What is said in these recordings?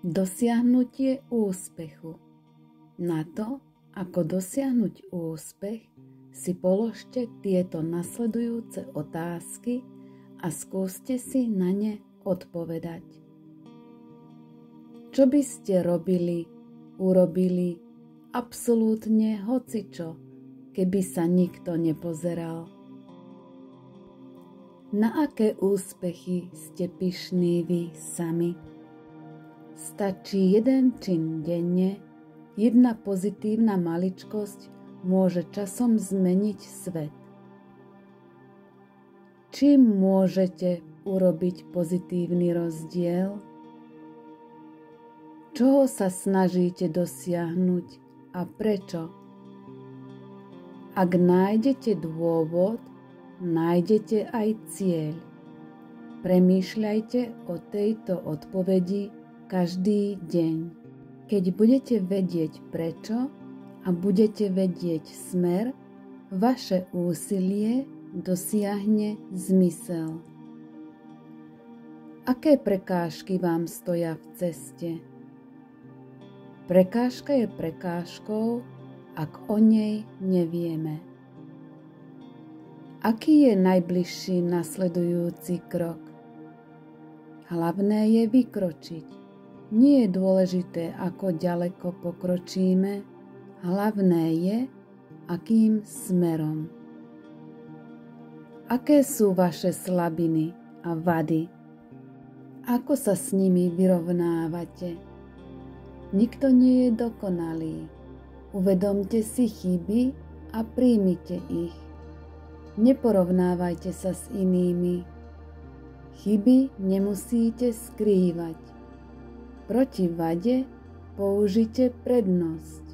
Dosiahnutie úspechu. Na to, ako dosiahnuť úspech, si položte tieto nasledujúce otázky a skúste si na ne odpovedať. Čo by ste urobili absolútne hocičo, keby sa nikto nepozeral? Na aké úspechy ste pyšní vy sami? Stačí jeden čin denne, jedna pozitívna maličkosť môže časom zmeniť svet. Čím môžete urobiť pozitívny rozdiel? Čoho sa snažíte dosiahnuť a prečo? Ak nájdete dôvod, nájdete aj cieľ. Premýšľajte o tejto odpovedi každý deň. Keď budete vedieť prečo a budete vedieť smer, vaše úsilie dosiahne zmysel. Aké prekážky vám stoja v ceste? Prekážka je prekážkou, ak o nej nevieme. Aký je najbližší nasledujúci krok? Hlavné je vykročiť. Nie je dôležité, ako ďaleko pokročíme, hlavné je, akým smerom. Aké sú vaše slabiny a vady? Ako sa s nimi vyrovnávate? Nikto nie je dokonalý. Uvedomte si chyby a príjmite ich. Neporovnávajte sa s inými. Chyby nemusíte skrývať. Proti vade použite prednosť.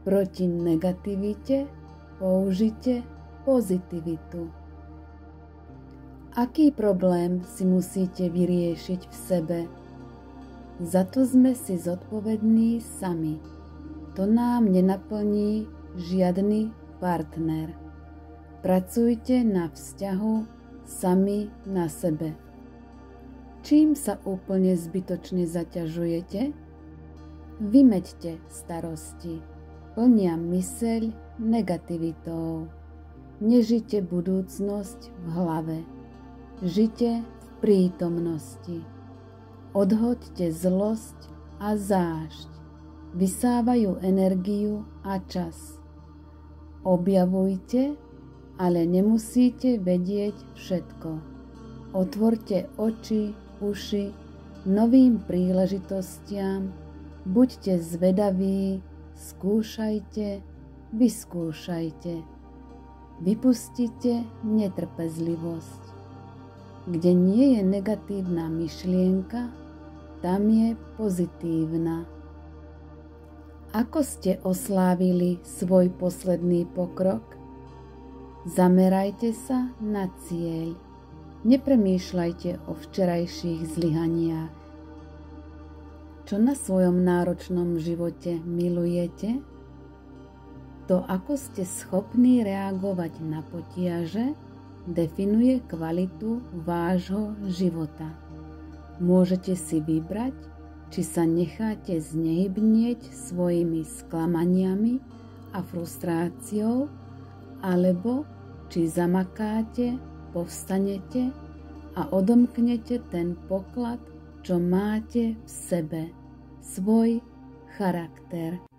Proti negativite použite pozitivitu. Aký problém si musíte vyriešiť v sebe? Za to sme si zodpovední sami. To nám nenaplní žiadny partner. Pracujte na vzťahu sami na sebe. Čím sa úplne zbytočne zaťažujete? Vymeďte starosti. Plnia myseľ negativitou. Nežite budúcnosť v hlave. Žite v prítomnosti. Odhoďte zlosť a zášť. Vysávajú energiu a čas. Objavujte, ale nemusíte vedieť všetko. Otvorte oči, uši novým príležitostiam. Buďte zvedaví, skúšajte, vyskúšajte. Vypustite netrpezlivosť. Kde nie je negatívna myšlienka, tam je pozitívna. Ako ste oslávili svoj posledný pokrok? Zamerajte sa na cieľ. Nepremýšľajte o včerajších zlyhaniach. Čo na svojom náročnom živote milujete? To, ako ste schopní reagovať na potiaže, definuje kvalitu vášho života. Môžete si vybrať, či sa necháte znehybnieť svojimi sklamaniami a frustráciou, alebo či zamakáte, povstanete a odomknete ten poklad, čo máte v sebe, svoj charakter.